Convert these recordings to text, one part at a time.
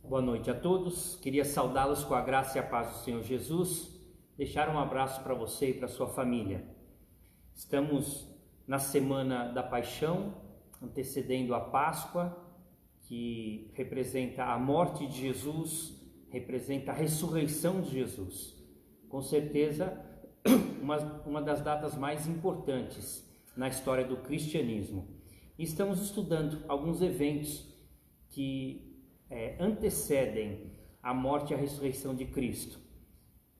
Boa noite a todos, queria saudá-los com a graça e a paz do Senhor Jesus, deixar um abraço para você e para sua família. Estamos na semana da Paixão, antecedendo a Páscoa, que representa a morte de Jesus, representa a ressurreição de Jesus. Com certeza, uma das datas mais importantes na história do cristianismo. E estamos estudando alguns eventos que antecedem a morte e a ressurreição de Cristo.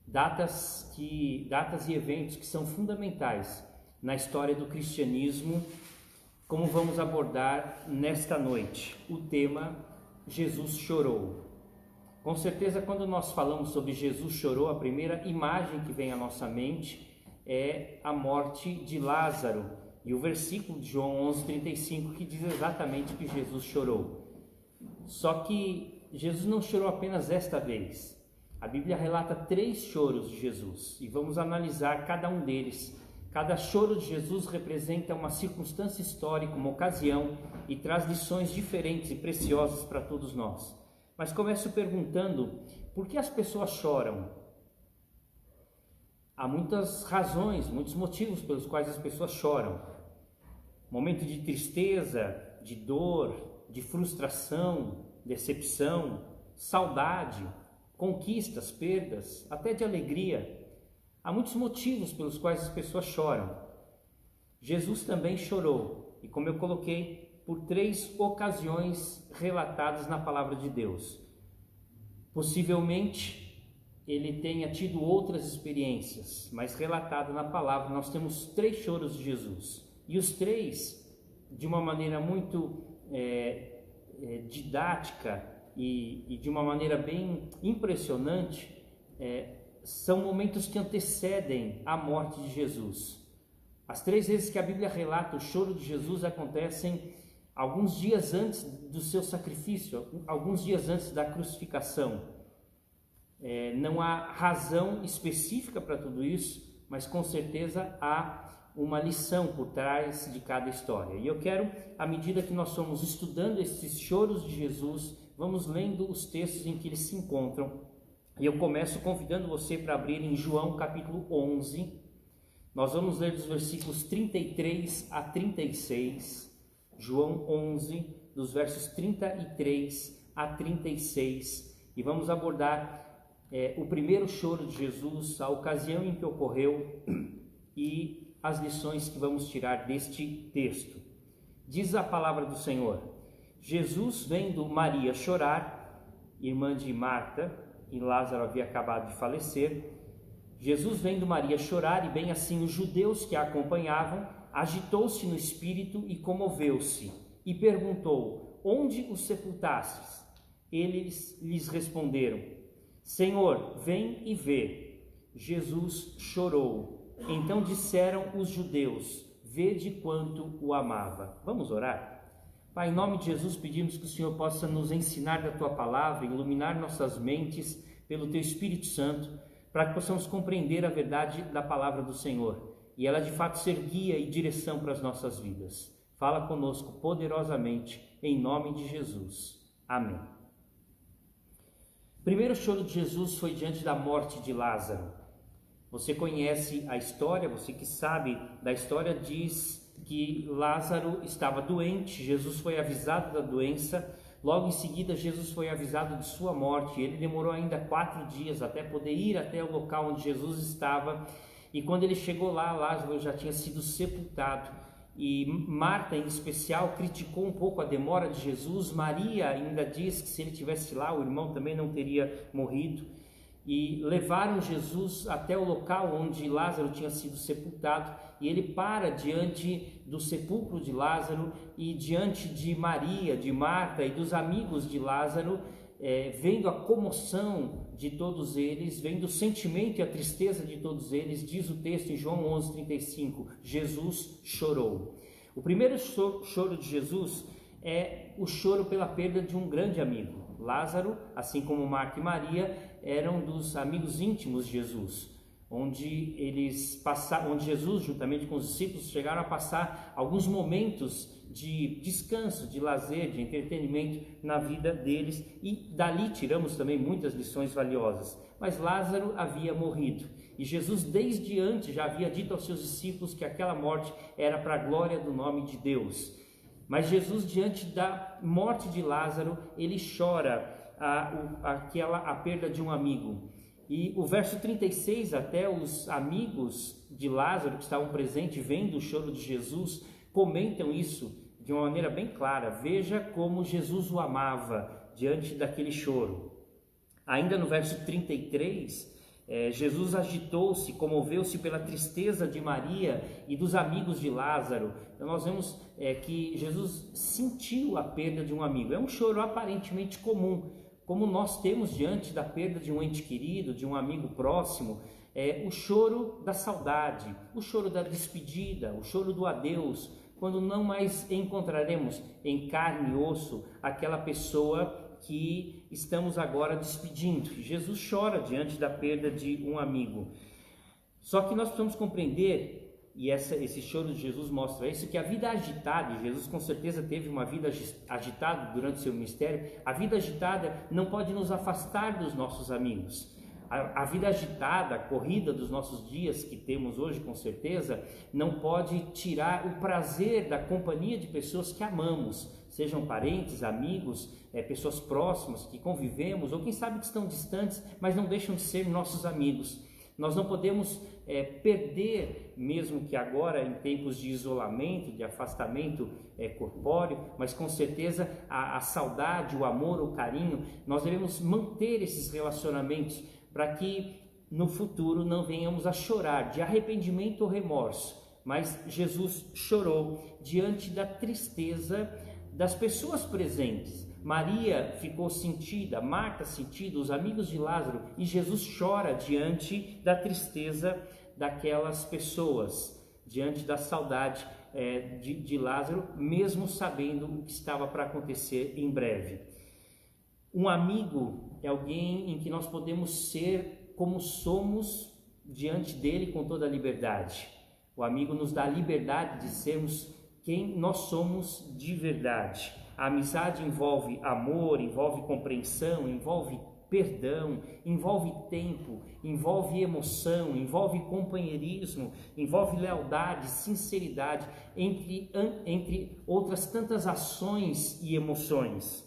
Datas e eventos que são fundamentais na história do cristianismo, como vamos abordar nesta noite. O tema Jesus chorou. Com certeza, quando nós falamos sobre Jesus chorou, a primeira imagem que vem à nossa mente é a morte de Lázaro e o versículo de João 11:35 que diz exatamente que Jesus chorou. Só que Jesus não chorou apenas esta vez. A Bíblia relata 3 choros de Jesus e vamos analisar cada um deles. Cada choro de Jesus representa uma circunstância histórica, uma ocasião e traz lições diferentes e preciosas para todos nós. Mas começo perguntando, por que as pessoas choram? Há muitas razões, muitos motivos pelos quais as pessoas choram. Momento de tristeza, de dor, de frustração, decepção, saudade, conquistas, perdas, até de alegria. Há muitos motivos pelos quais as pessoas choram. Jesus também chorou, e como eu coloquei, por 3 ocasiões relatadas na palavra de Deus. Possivelmente ele tenha tido outras experiências, mas relatado na palavra nós temos 3 choros de Jesus. E os 3, de uma maneira muito didática e de uma maneira bem impressionante, são momentos que antecedem a morte de Jesus. As 3 vezes que a Bíblia relata o choro de Jesus acontecem alguns dias antes do seu sacrifício, alguns dias antes da crucificação. Não há razão específica para tudo isso, mas com certeza há uma lição por trás de cada história. E eu quero, à medida que nós somos estudando esses choros de Jesus, vamos lendo os textos em que eles se encontram. E eu começo convidando você para abrir em João capítulo 11. Nós vamos ler dos versículos 33 a 36. João 11, dos versos 33 a 36. E vamos abordar o primeiro choro de Jesus, a ocasião em que ocorreu e as lições que vamos tirar deste texto. Diz a palavra do Senhor: Jesus, vendo Maria chorar, irmã de Marta, e Lázaro havia acabado de falecer, Jesus, vendo Maria chorar, e bem assim os judeus que a acompanhavam, agitou-se no espírito e comoveu-se, e perguntou: onde os sepultastes? Eles lhes responderam: Senhor, vem e vê. Jesus chorou. Então disseram os judeus: vede quanto o amava. Vamos orar? Pai, em nome de Jesus, pedimos que o Senhor possa nos ensinar da Tua palavra, iluminar nossas mentes pelo Teu Espírito Santo, para que possamos compreender a verdade da palavra do Senhor e ela de fato ser guia e direção para as nossas vidas. Fala conosco poderosamente, em nome de Jesus. Amém. O primeiro choro de Jesus foi diante da morte de Lázaro. Você conhece a história, você que sabe da história, diz que Lázaro estava doente, Jesus foi avisado da doença, logo em seguida Jesus foi avisado de sua morte. Ele demorou ainda 4 dias até poder ir até o local onde Jesus estava, e quando ele chegou lá, Lázaro já tinha sido sepultado. E Marta, em especial, criticou um pouco a demora de Jesus. Maria ainda diz que se ele tivesse lá, o irmão também não teria morrido. E levaram Jesus até o local onde Lázaro tinha sido sepultado, e ele para diante do sepulcro de Lázaro e diante de Maria, de Marta e dos amigos de Lázaro, vendo a comoção de todos eles, vendo o sentimento e a tristeza de todos eles. Diz o texto em João 11:35, Jesus chorou. O primeiro choro de Jesus é o choro pela perda de um grande amigo. Lázaro, assim como Marta e Maria, eram dos amigos íntimos de Jesus, onde Jesus, juntamente com os discípulos, chegaram a passar alguns momentos de descanso, de lazer, de entretenimento na vida deles, e dali tiramos também muitas lições valiosas. Mas Lázaro havia morrido, e Jesus desde antes já havia dito aos seus discípulos que aquela morte era para a glória do nome de Deus. Mas Jesus, diante da morte de Lázaro, ele chora a perda de um amigo. E o verso 36, até os amigos de Lázaro que estavam presentes, vendo o choro de Jesus, comentam isso de uma maneira bem clara. Veja como Jesus o amava diante daquele choro. Ainda no verso 33, Jesus agitou-se, comoveu-se pela tristeza de Maria e dos amigos de Lázaro. Então nós vemos que Jesus sentiu a perda de um amigo. É um choro aparentemente comum, como nós temos diante da perda de um ente querido, de um amigo próximo. o choro da saudade, o choro da despedida, o choro do adeus, quando não mais encontraremos em carne e osso aquela pessoa que estamos agora despedindo. Jesus chora diante da perda de um amigo. Só que nós precisamos compreender, e esse choro de Jesus mostra isso, que a vida agitada, e Jesus com certeza teve uma vida agitada durante seu ministério, a vida agitada não pode nos afastar dos nossos amigos. A vida agitada, a corrida dos nossos dias que temos hoje com certeza, não pode tirar o prazer da companhia de pessoas que amamos, sejam parentes, amigos, pessoas próximas que convivemos, ou quem sabe que estão distantes, mas não deixam de ser nossos amigos. Nós não podemos perder, mesmo que agora em tempos de isolamento, de afastamento corpóreo, mas com certeza a saudade, o amor, o carinho, nós devemos manter esses relacionamentos para que no futuro não venhamos a chorar de arrependimento ou remorso. Mas Jesus chorou diante da tristeza das pessoas presentes. Maria ficou sentida, Marta sentida, os amigos de Lázaro, e Jesus chora diante da tristeza daquelas pessoas, diante da saudade de Lázaro, mesmo sabendo o que estava para acontecer em breve. Um amigo é alguém em que nós podemos ser como somos diante dele com toda a liberdade. O amigo nos dá a liberdade de sermos quem nós somos de verdade. A amizade envolve amor, envolve compreensão, envolve perdão, envolve tempo, envolve emoção, envolve companheirismo, envolve lealdade, sinceridade, entre outras tantas ações e emoções.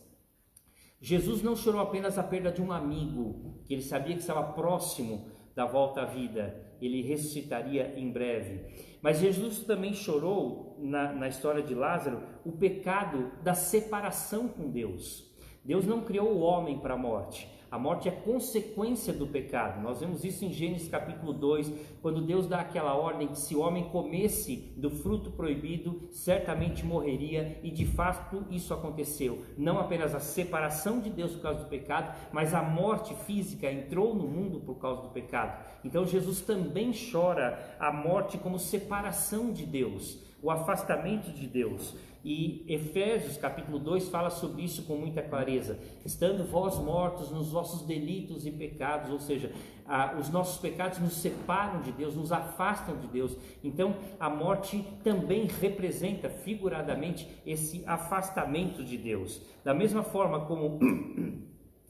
Jesus não chorou apenas a perda de um amigo, que ele sabia que estava próximo da volta à vida, ele ressuscitaria em breve. Mas Jesus também chorou, na história de Lázaro, o pecado da separação com Deus. Deus não criou o homem para a morte. A morte é consequência do pecado. Nós vemos isso em Gênesis capítulo 2, quando Deus dá aquela ordem que se o homem comesse do fruto proibido, certamente morreria, e de fato isso aconteceu. Não apenas a separação de Deus por causa do pecado, mas a morte física entrou no mundo por causa do pecado. Então Jesus também chora a morte como separação de Deus, o afastamento de Deus. E Efésios capítulo 2 fala sobre isso com muita clareza. Estando vós mortos nos vossos delitos e pecados, ou seja, os nossos pecados nos separam de Deus, nos afastam de Deus. Então a morte também representa figuradamente esse afastamento de Deus. Da mesma forma como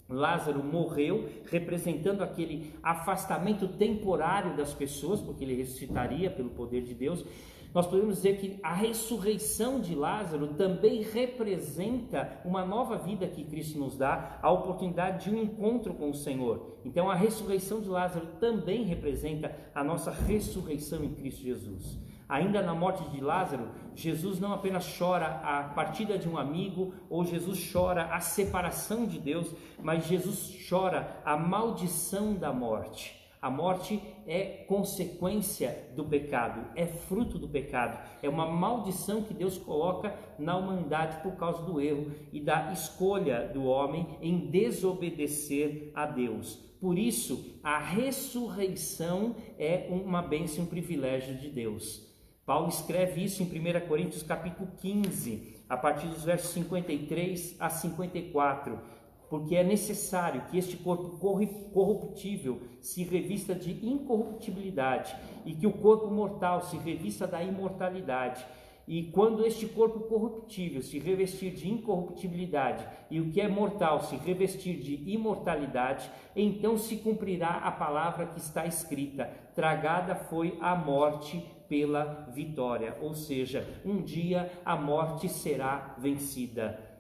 Lázaro morreu, representando aquele afastamento temporário das pessoas, porque ele ressuscitaria pelo poder de Deus, nós podemos dizer que a ressurreição de Lázaro também representa uma nova vida que Cristo nos dá, a oportunidade de um encontro com o Senhor. Então a ressurreição de Lázaro também representa a nossa ressurreição em Cristo Jesus. Ainda na morte de Lázaro, Jesus não apenas chora a partida de um amigo, ou Jesus chora a separação de Deus, mas Jesus chora a maldição da morte. A morte é consequência do pecado, é fruto do pecado, é uma maldição que Deus coloca na humanidade por causa do erro e da escolha do homem em desobedecer a Deus. Por isso, a ressurreição é uma bênção e um privilégio de Deus. Paulo escreve isso em 1 Coríntios capítulo 15, a partir dos versos 53 a 54. Porque é necessário que este corpo corruptível se revista de incorruptibilidade e que o corpo mortal se revista da imortalidade. E quando este corpo corruptível se revestir de incorruptibilidade e o que é mortal se revestir de imortalidade, então se cumprirá a palavra que está escrita: tragada foi a morte pela vitória. Ou seja, um dia a morte será vencida.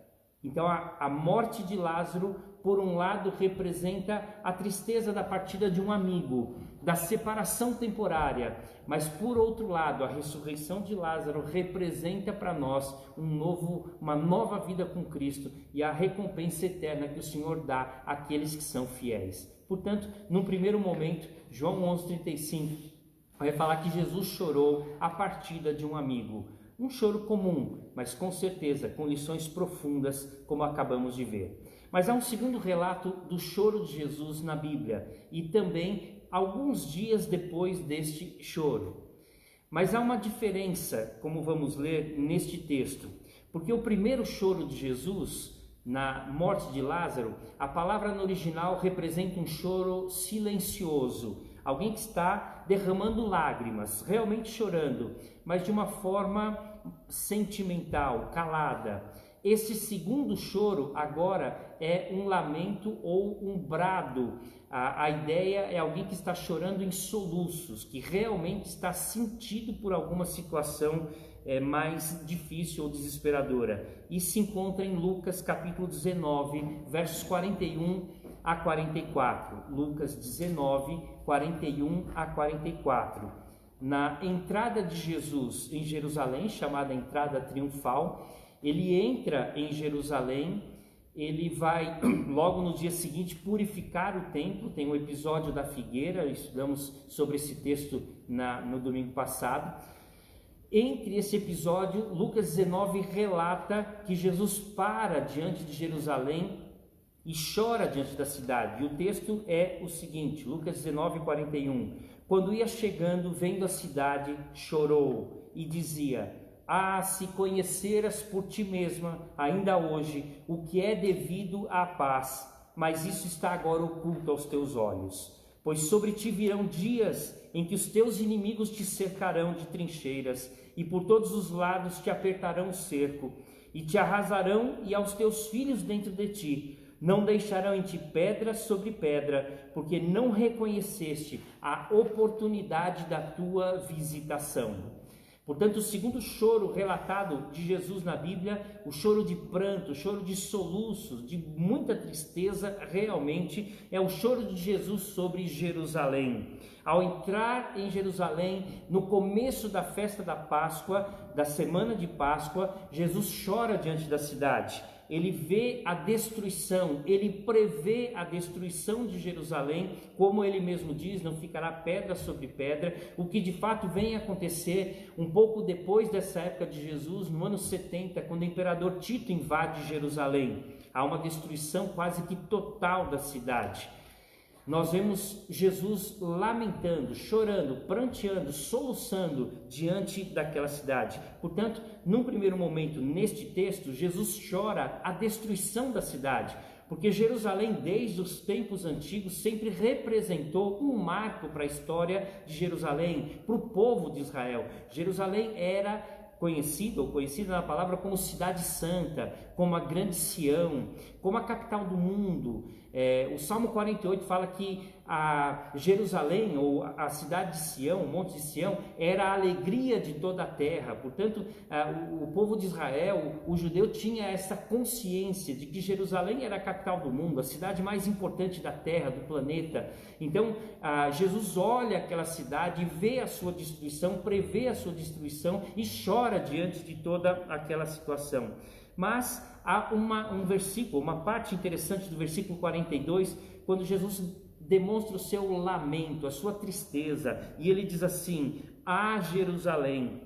Então a morte de Lázaro, por um lado, representa a tristeza da partida de um amigo, da separação temporária, mas por outro lado, a ressurreição de Lázaro representa para nós uma nova vida com Cristo e a recompensa eterna que o Senhor dá àqueles que são fiéis. Portanto, num primeiro momento, João 11:35 vai falar que Jesus chorou a partida de um amigo. Um choro comum, mas com certeza com lições profundas, como acabamos de ver. Mas há um segundo relato do choro de Jesus na Bíblia, e também alguns dias depois deste choro. Mas há uma diferença, como vamos ler neste texto, porque o primeiro choro de Jesus, na morte de Lázaro, a palavra no original representa um choro silencioso, alguém que está derramando lágrimas, realmente chorando, mas de uma forma sentimental, calada. Esse segundo choro agora é um lamento ou um brado. A ideia é alguém que está chorando em soluços, que realmente está sentido por alguma situação mais difícil ou desesperadora. E se encontra em Lucas capítulo 19, versos 41 a 44. Lucas 19, 41 a 44. Na entrada de Jesus em Jerusalém, chamada entrada triunfal, ele entra em Jerusalém, ele vai logo no dia seguinte purificar o templo. Tem um episódio da figueira, estudamos sobre esse texto no domingo passado. Entre esse episódio, Lucas 19 relata que Jesus para diante de Jerusalém e chora diante da cidade. E o texto é o seguinte, Lucas 19, 41. Quando ia chegando, vendo a cidade, chorou e dizia: ah, se conheceras por ti mesma, ainda hoje, o que é devido à paz, mas isso está agora oculto aos teus olhos. Pois sobre ti virão dias em que os teus inimigos te cercarão de trincheiras, e por todos os lados te apertarão o cerco, e te arrasarão e aos teus filhos dentro de ti. Não deixarão em ti pedra sobre pedra, porque não reconheceste a oportunidade da tua visitação. Portanto, o segundo choro relatado de Jesus na Bíblia, o choro de pranto, o choro de soluços, de muita tristeza, realmente é o choro de Jesus sobre Jerusalém. Ao entrar em Jerusalém, no começo da festa da Páscoa, da semana de Páscoa, Jesus chora diante da cidade. Ele vê a destruição, ele prevê a destruição de Jerusalém, como ele mesmo diz, não ficará pedra sobre pedra, o que de fato vem acontecer um pouco depois dessa época de Jesus, no ano 70, quando o imperador Tito invade Jerusalém. Há uma destruição quase que total da cidade. Nós vemos Jesus lamentando, chorando, pranteando, soluçando diante daquela cidade. Portanto, num primeiro momento, neste texto, Jesus chora a destruição da cidade, porque Jerusalém, desde os tempos antigos, sempre representou um marco para a história de Jerusalém, para o povo de Israel. Jerusalém era conhecida na palavra como cidade santa, como a grande Sião, como a capital do mundo. O Salmo 48 fala que a Jerusalém, ou a cidade de Sião, o monte de Sião, era a alegria de toda a terra. Portanto, o povo de Israel, o judeu, tinha essa consciência de que Jerusalém era a capital do mundo, a cidade mais importante da terra, do planeta. Então, Jesus olha aquela cidade e vê a sua destruição, prevê a sua destruição e chora diante de toda aquela situação. Mas há um versículo, uma parte interessante do versículo 42, quando Jesus demonstra o seu lamento, a sua tristeza, e ele diz assim: ah, Jerusalém,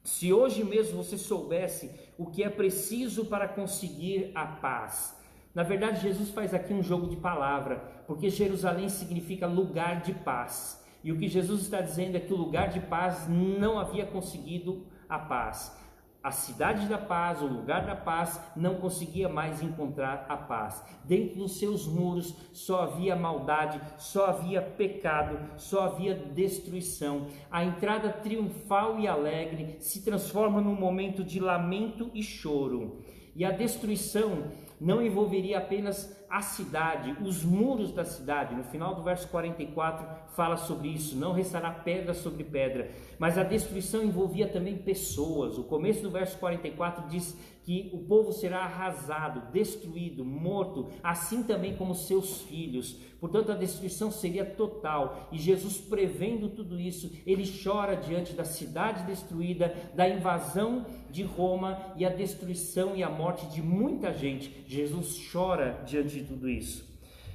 se hoje mesmo você soubesse o que é preciso para conseguir a paz. Na verdade, Jesus faz aqui um jogo de palavra, porque Jerusalém significa lugar de paz, e o que Jesus está dizendo é que o lugar de paz não havia conseguido a paz. A cidade da paz, o lugar da paz, não conseguia mais encontrar a paz. Dentro dos seus muros só havia maldade, só havia pecado, só havia destruição. A entrada triunfal e alegre se transforma num momento de lamento e choro. E a destruição não envolveria apenas a cidade, os muros da cidade. No final do verso 44 fala sobre isso: não restará pedra sobre pedra. Mas a destruição envolvia também pessoas. O começo do verso 44 diz que o povo será arrasado, destruído, morto, assim também como seus filhos. Portanto, a destruição seria total. E Jesus, prevendo tudo isso, ele chora diante da cidade destruída, da invasão de Roma e a destruição e a morte de muita gente. Jesus chora diante de tudo isso.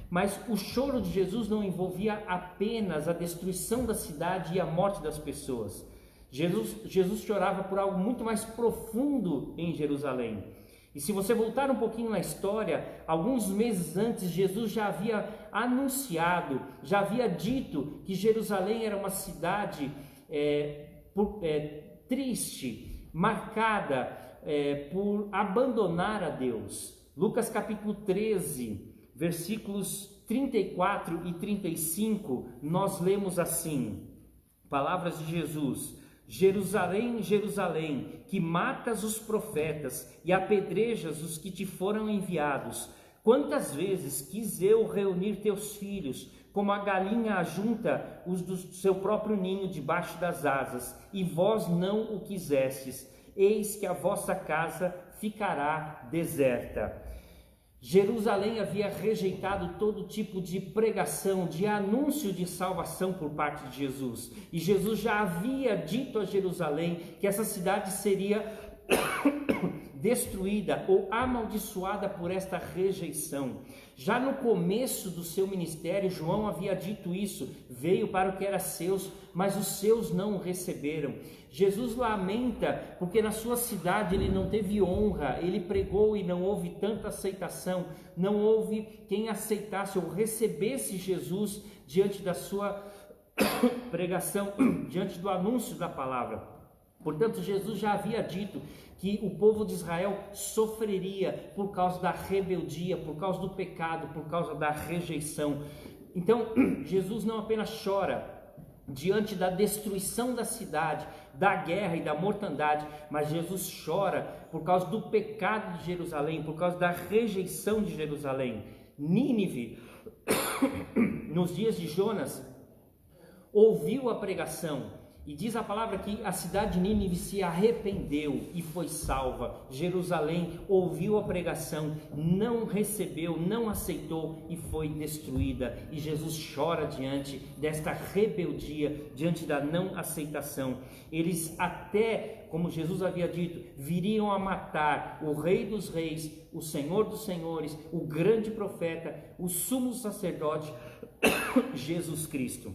Mas o choro de Jesus não envolvia apenas a destruição da cidade e a morte das pessoas. Jesus chorava por algo muito mais profundo em Jerusalém. E se você voltar um pouquinho na história, alguns meses antes, Jesus já havia anunciado, já havia dito que Jerusalém era uma cidade triste, marcada por abandonar a Deus. Lucas capítulo 13, versículos 34 e 35, nós lemos assim, palavras de Jesus: Jerusalém, Jerusalém, que matas os profetas e apedrejas os que te foram enviados. Quantas vezes quis eu reunir teus filhos, como a galinha ajunta os do seu próprio ninho debaixo das asas, e vós não o quisestes. Eis que a vossa casa ficará deserta. Jerusalém havia rejeitado todo tipo de pregação, de anúncio de salvação por parte de Jesus. E Jesus já havia dito a Jerusalém que essa cidade seria destruída ou amaldiçoada por esta rejeição. Já no começo do seu ministério, João havia dito isso: veio para o que era seus, mas os seus não o receberam. Jesus lamenta porque na sua cidade ele não teve honra, ele pregou e não houve tanta aceitação, não houve quem aceitasse ou recebesse Jesus diante da sua pregação, diante do anúncio da palavra. Portanto, Jesus já havia dito que o povo de Israel sofreria por causa da rebeldia, por causa do pecado, por causa da rejeição. Então, Jesus não apenas chora diante da destruição da cidade, da guerra e da mortandade, mas Jesus chora por causa do pecado de Jerusalém, por causa da rejeição de Jerusalém. Nínive, nos dias de Jonas, ouviu a pregação, e diz a palavra que a cidade de Nínive se arrependeu e foi salva. Jerusalém ouviu a pregação, não recebeu, não aceitou e foi destruída. E Jesus chora diante desta rebeldia, diante da não aceitação. Eles até, como Jesus havia dito, viriam a matar o Rei dos Reis, o Senhor dos Senhores, o grande profeta, o sumo sacerdote, Jesus Cristo.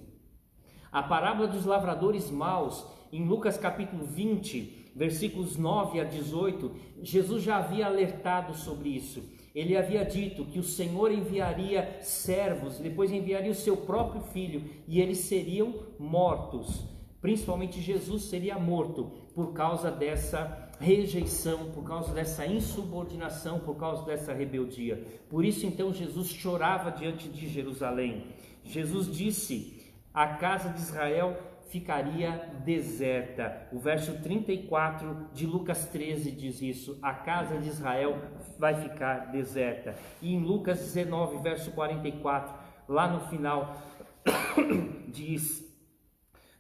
A parábola dos lavradores maus, em Lucas capítulo 20, versículos 9 a 18, Jesus já havia alertado sobre isso. Ele havia dito que o Senhor enviaria servos, depois enviaria o seu próprio filho, e eles seriam mortos. Principalmente Jesus seria morto por causa dessa rejeição, por causa dessa insubordinação, por causa dessa rebeldia. Por isso então Jesus chorava diante de Jerusalém. Jesus disse: a casa de Israel ficaria deserta. O verso 34 de Lucas 13 diz isso: a casa de Israel vai ficar deserta. E em Lucas 19, verso 44, lá no final, diz: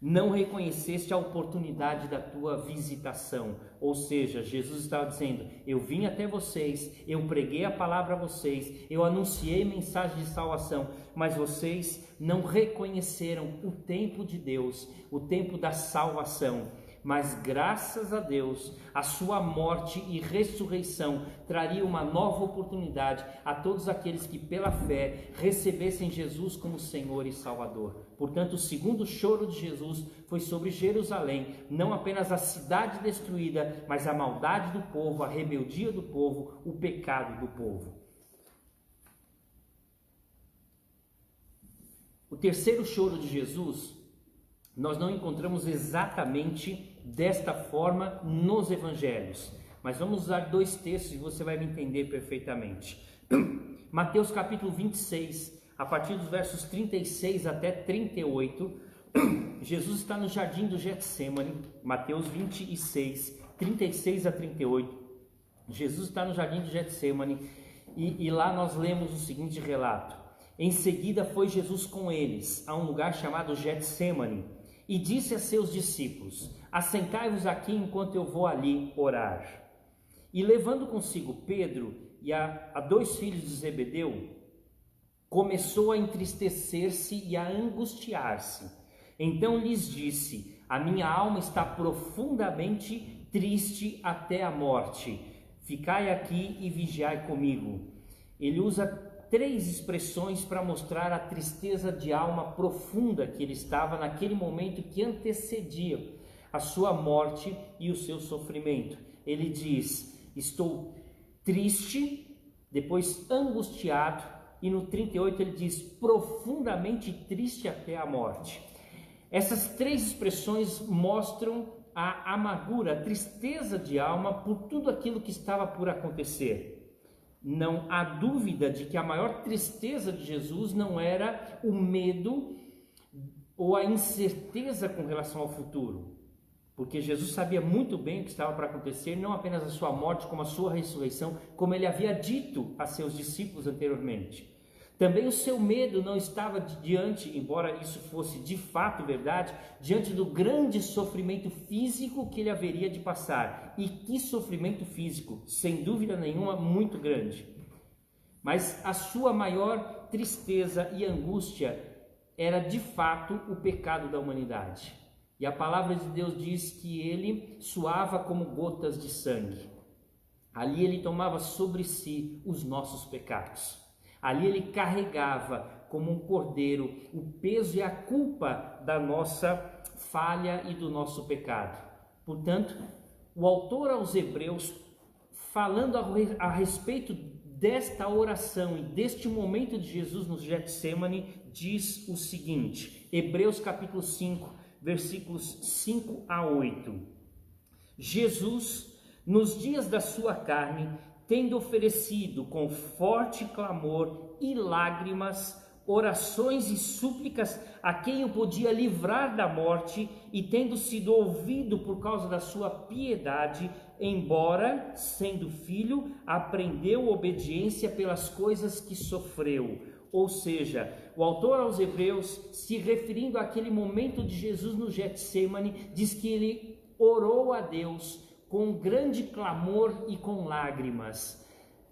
não reconheceste a oportunidade da tua visitação. Ou seja, Jesus estava dizendo: eu vim até vocês, eu preguei a palavra a vocês, eu anunciei mensagem de salvação, mas vocês não reconheceram o tempo de Deus, o tempo da salvação. Mas graças a Deus, a sua morte e ressurreição traria uma nova oportunidade a todos aqueles que pela fé recebessem Jesus como Senhor e Salvador. Portanto, o segundo choro de Jesus foi sobre Jerusalém, não apenas a cidade destruída, mas a maldade do povo, a rebeldia do povo, o pecado do povo. O terceiro choro de Jesus, nós não encontramos exatamente desta forma nos evangelhos, mas vamos usar dois textos e você vai me entender perfeitamente. Mateus capítulo 26, a partir dos versos 36 até 38, Jesus está no jardim do Getsêmani. Mateus 26, 36 a 38, Jesus está no jardim do Getsêmani e lá nós lemos o seguinte relato: em seguida foi Jesus com eles a um lugar chamado Getsêmani e disse a seus discípulos: assentai-vos aqui enquanto eu vou ali orar. E levando consigo Pedro e a dois filhos de Zebedeu, começou a entristecer-se e a angustiar-se. Então lhes disse: a minha alma está profundamente triste até a morte. Ficai aqui e vigiai comigo. Ele usa três expressões para mostrar a tristeza de alma profunda que ele estava naquele momento que antecedia a sua morte e o seu sofrimento. Ele diz: estou triste, depois angustiado, e no 38 ele diz profundamente triste até a morte. Essas três expressões mostram a amargura, a tristeza de alma por tudo aquilo que estava por acontecer. Não há dúvida de que a maior tristeza de Jesus não era o medo ou a incerteza com relação ao futuro, porque Jesus sabia muito bem o que estava para acontecer, não apenas a sua morte, como a sua ressurreição, como ele havia dito a seus discípulos anteriormente. Também o seu medo não estava diante, embora isso fosse de fato verdade, diante do grande sofrimento físico que ele haveria de passar. E que sofrimento físico, sem dúvida nenhuma, muito grande. Mas a sua maior tristeza e angústia era de fato o pecado da humanidade. E a palavra de Deus diz que ele suava como gotas de sangue. Ali ele tomava sobre si os nossos pecados. Ali ele carregava como um cordeiro o peso e a culpa da nossa falha e do nosso pecado. Portanto, o autor aos Hebreus, falando a respeito desta oração e deste momento de Jesus no Getsemane, diz o seguinte, Hebreus capítulo 5, versículos 5 a 8. Jesus, nos dias da sua carne, tendo oferecido com forte clamor e lágrimas, orações e súplicas a quem o podia livrar da morte, e tendo sido ouvido por causa da sua piedade, embora, sendo filho, aprendeu obediência pelas coisas que sofreu. Ou seja, o autor aos Hebreus, se referindo àquele momento de Jesus no Getsemane, diz que ele orou a Deus com grande clamor e com lágrimas.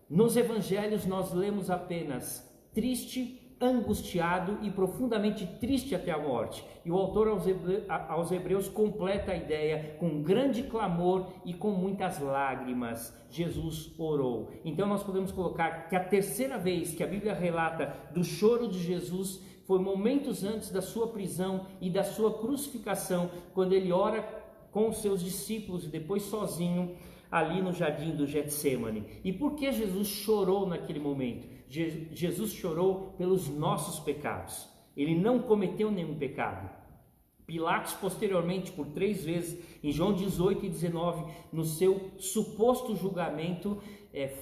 Nos evangelhos nós lemos apenas triste, angustiado e profundamente triste até a morte. E o autor aos Hebreus completa a ideia com grande clamor e com muitas lágrimas. Jesus orou. Então nós podemos colocar que a terceira vez que a Bíblia relata do choro de Jesus foi momentos antes da sua prisão e da sua crucificação, quando ele ora com os seus discípulos e depois sozinho ali no jardim do Getsemane. E por que Jesus chorou naquele momento? Jesus chorou pelos nossos pecados. Ele não cometeu nenhum pecado. Pilatos posteriormente, por 3 vezes, em João 18 e 19, no seu suposto julgamento,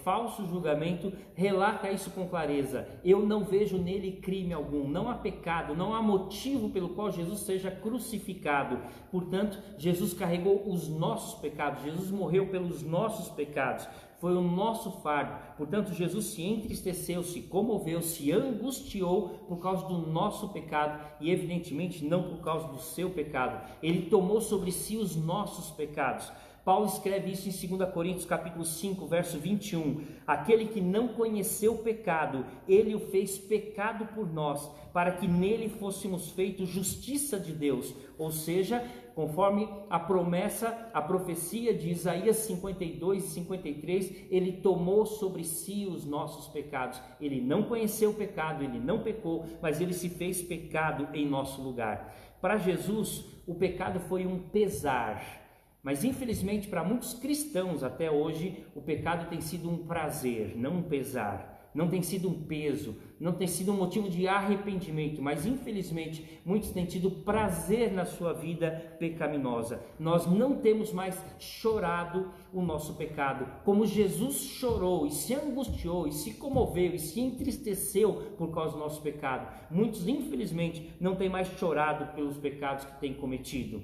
falso julgamento, relata isso com clareza. Eu não vejo nele crime algum, não há pecado, não há motivo pelo qual Jesus seja crucificado. Portanto, Jesus carregou os nossos pecados, Jesus morreu pelos nossos pecados. Foi o nosso fardo. Portanto, Jesus se entristeceu, se comoveu, se angustiou por causa do nosso pecado e, evidentemente, não por causa do seu pecado. Ele tomou sobre si os nossos pecados. Paulo escreve isso em 2 Coríntios capítulo 5, verso 21. Aquele que não conheceu o pecado, ele o fez pecado por nós, para que nele fôssemos feitos justiça de Deus. Ou seja, conforme a promessa, a profecia de Isaías 52 e 53, ele tomou sobre si os nossos pecados. Ele não conheceu o pecado, ele não pecou, mas ele se fez pecado em nosso lugar. Para Jesus, o pecado foi um pesar. Mas infelizmente para muitos cristãos até hoje o pecado tem sido um prazer, não um pesar, não tem sido um peso, não tem sido um motivo de arrependimento, mas infelizmente muitos têm tido prazer na sua vida pecaminosa. Nós não temos mais chorado o nosso pecado, como Jesus chorou e se angustiou e se comoveu e se entristeceu por causa do nosso pecado. Muitos infelizmente não têm mais chorado pelos pecados que têm cometido.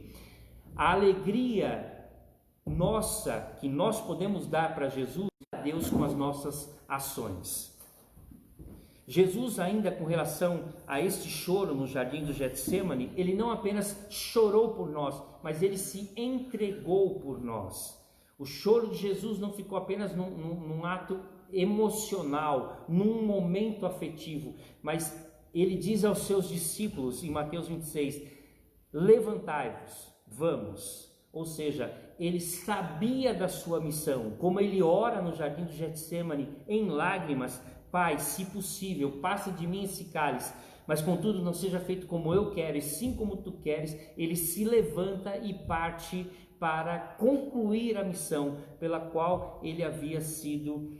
A alegria nossa que nós podemos dar para Jesus é a Deus com as nossas ações. Jesus, ainda com relação a este choro no jardim do Getsemane, ele não apenas chorou por nós, mas ele se entregou por nós. O choro de Jesus não ficou apenas num ato emocional, num momento afetivo, mas ele diz aos seus discípulos em Mateus 26, levantai-vos, vamos. Ou seja, ele sabia da sua missão, como ele ora no jardim do Getsemane em lágrimas: Pai, se possível, passe de mim esse cálice, mas contudo não seja feito como eu quero, e sim como tu queres. Ele se levanta e parte para concluir a missão pela qual ele havia sido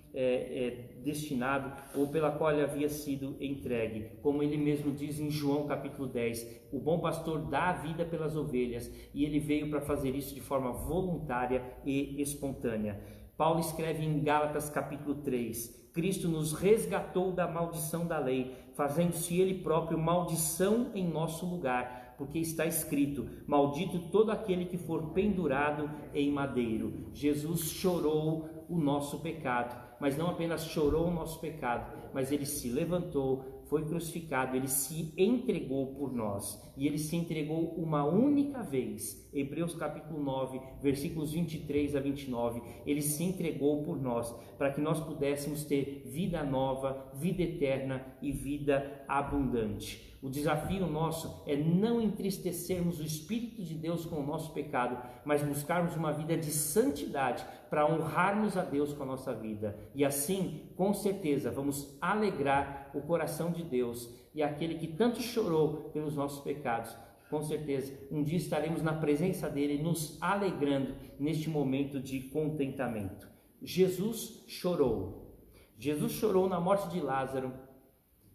destinado, ou pela qual ele havia sido entregue. Como ele mesmo diz em João capítulo 10, o bom pastor dá a vida pelas ovelhas, e ele veio para fazer isso de forma voluntária e espontânea. Paulo escreve em Gálatas capítulo 3, Cristo nos resgatou da maldição da lei, fazendo-se ele próprio maldição em nosso lugar, porque está escrito: maldito todo aquele que for pendurado em madeiro. Jesus chorou o nosso pecado, mas não apenas chorou o nosso pecado, mas ele se levantou, foi crucificado, ele se entregou por nós, e ele se entregou uma única vez. Hebreus capítulo 9, versículos 23 a 29, ele se entregou por nós, para que nós pudéssemos ter vida nova, vida eterna e vida abundante. O desafio nosso é não entristecermos o Espírito de Deus com o nosso pecado, mas buscarmos uma vida de santidade para honrarmos a Deus com a nossa vida. E assim, com certeza, vamos alegrar o coração de Deus, e aquele que tanto chorou pelos nossos pecados, com certeza, um dia estaremos na presença dele, nos alegrando neste momento de contentamento. Jesus chorou. Jesus chorou na morte de Lázaro,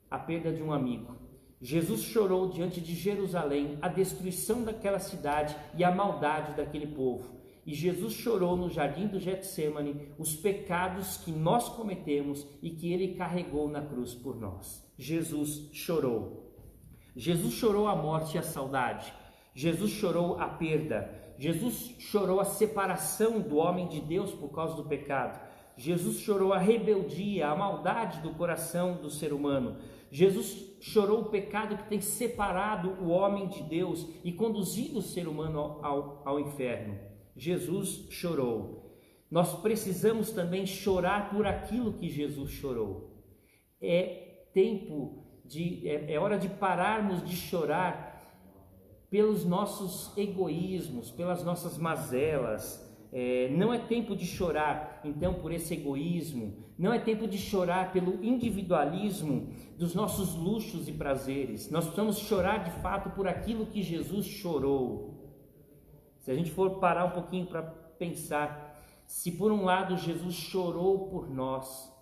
a perda de um amigo. Jesus chorou diante de Jerusalém, a destruição daquela cidade e a maldade daquele povo. E Jesus chorou no jardim do Getsêmani os pecados que nós cometemos e que ele carregou na cruz por nós. Jesus chorou. Jesus chorou a morte e a saudade. Jesus chorou a perda. Jesus chorou a separação do homem de Deus por causa do pecado. Jesus chorou a rebeldia, a maldade do coração do ser humano. Jesus chorou o pecado que tem separado o homem de Deus e conduzido o ser humano ao inferno. Jesus chorou. Nós precisamos também chorar por aquilo que Jesus chorou. É hora de pararmos de chorar pelos nossos egoísmos, pelas nossas mazelas. Não é tempo de chorar, então, por esse egoísmo. Não é tempo de chorar pelo individualismo dos nossos luxos e prazeres. Nós precisamos chorar de fato por aquilo que Jesus chorou. Se a gente for parar um pouquinho para pensar, se por um lado Jesus chorou por nós,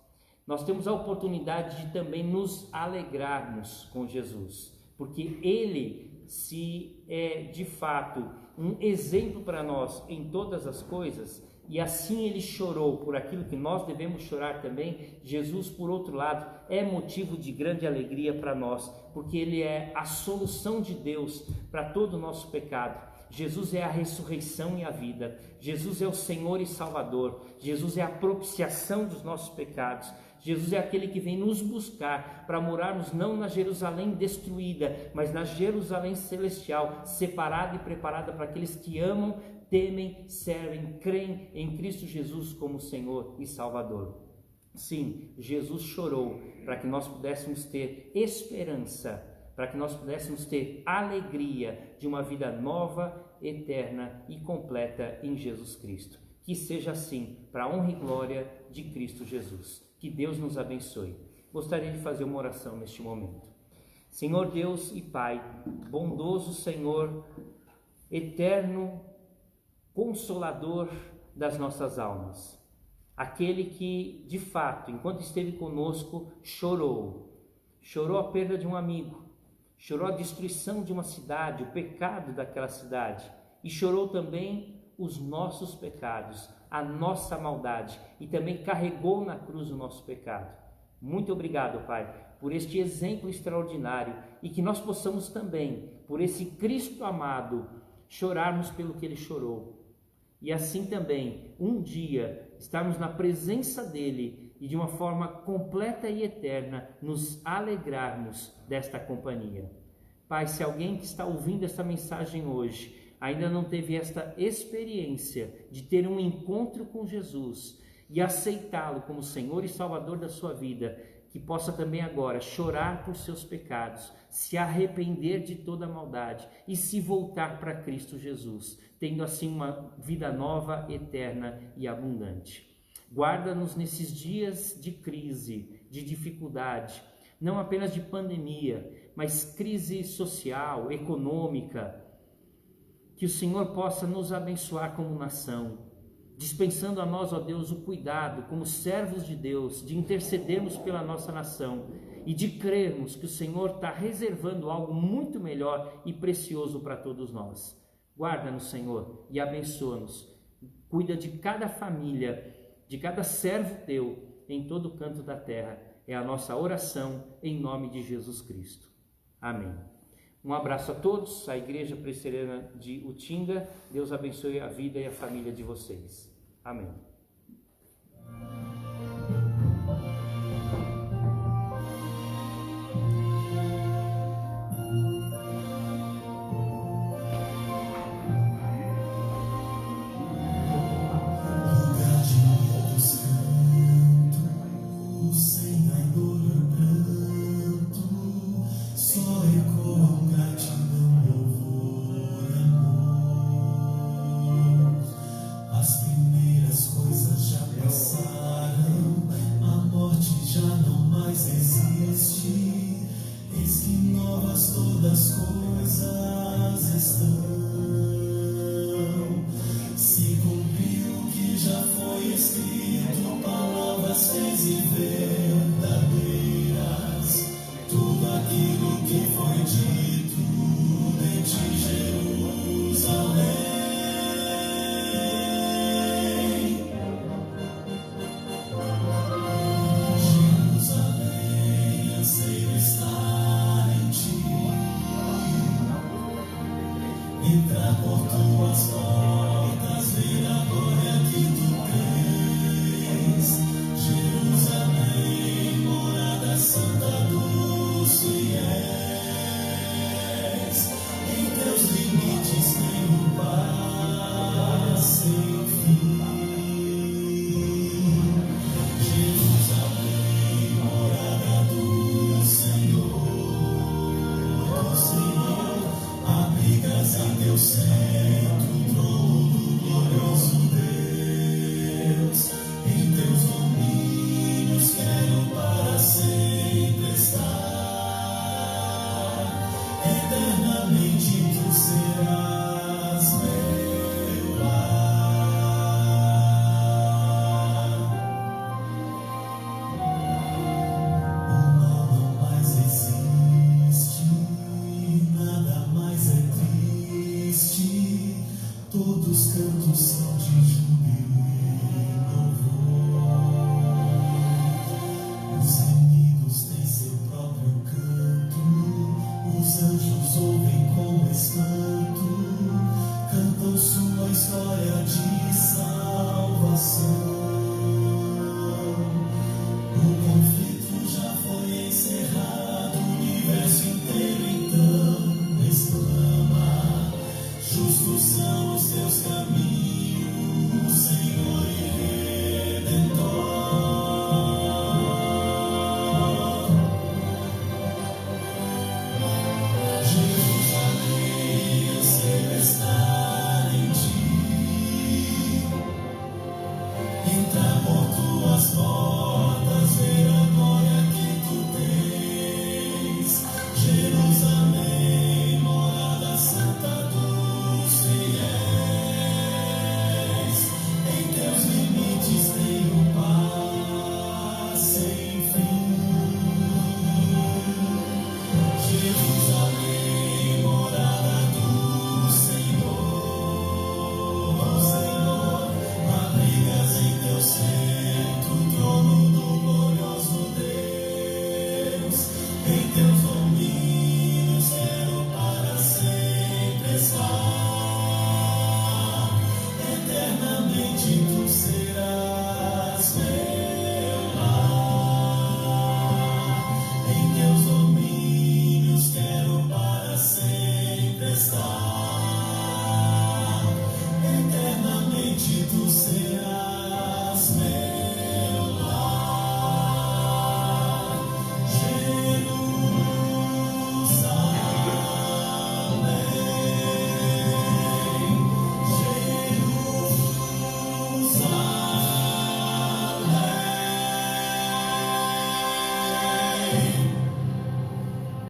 nós temos a oportunidade de também nos alegrarmos com Jesus, porque ele, se é de fato um exemplo para nós em todas as coisas, e assim ele chorou por aquilo que nós devemos chorar também, Jesus, por outro lado, é motivo de grande alegria para nós, porque ele é a solução de Deus para todo o nosso pecado. Jesus é a ressurreição e a vida. Jesus é o Senhor e Salvador. Jesus é a propiciação dos nossos pecados. Jesus é aquele que vem nos buscar para morarmos não na Jerusalém destruída, mas na Jerusalém celestial, separada e preparada para aqueles que amam, temem, servem, creem em Cristo Jesus como Senhor e Salvador. Sim, Jesus chorou para que nós pudéssemos ter esperança, para que nós pudéssemos ter alegria de uma vida nova, eterna e completa em Jesus Cristo. Que seja assim, para a honra e glória de Cristo Jesus. Que Deus nos abençoe. Gostaria de fazer uma oração neste momento. Senhor Deus e Pai, bondoso Senhor, eterno Consolador das nossas almas, aquele que, de fato, enquanto esteve conosco, chorou a perda de um amigo, chorou a destruição de uma cidade, o pecado daquela cidade, e chorou também os nossos pecados, a nossa maldade, e também carregou na cruz o nosso pecado. Muito obrigado, Pai, por este exemplo extraordinário, e que nós possamos também, por esse Cristo amado, chorarmos pelo que ele chorou. E assim também, um dia, estarmos na presença dele e de uma forma completa e eterna, nos alegrarmos desta companhia. Pai, se alguém que está ouvindo esta mensagem hoje ainda não teve esta experiência de ter um encontro com Jesus e aceitá-lo como Senhor e Salvador da sua vida, que possa também agora chorar por seus pecados, se arrepender de toda a maldade e se voltar para Cristo Jesus, tendo assim uma vida nova, eterna e abundante. Guarda-nos nesses dias de crise, de dificuldade, não apenas de pandemia, mas crise social, econômica, que o Senhor possa nos abençoar como nação, dispensando a nós, ó Deus, o cuidado, como servos de Deus, de intercedermos pela nossa nação e de crermos que o Senhor está reservando algo muito melhor e precioso para todos nós. Guarda-nos, Senhor, e abençoa-nos. Cuida de cada família, de cada servo teu, em todo canto da terra. É a nossa oração, em nome de Jesus Cristo. Amém. Um abraço a todos, a Igreja Presbiteriana de Utinga. Deus abençoe a vida e a família de vocês. Amém. Todas coisas estão, se cumpriu o que já foi escrito, palavras fiéis e verdadeiras, tudo aquilo que foi dito de ti, Jerusalém. Jerusalém, anseio estar em ti, entrar por tuas portas, ver a glória que tu tens. Jerusalém, morada santa dos fiéis. Em teus limites tenho paz sem fim. Jerusalém, morada do Senhor, abrigas em teu céu.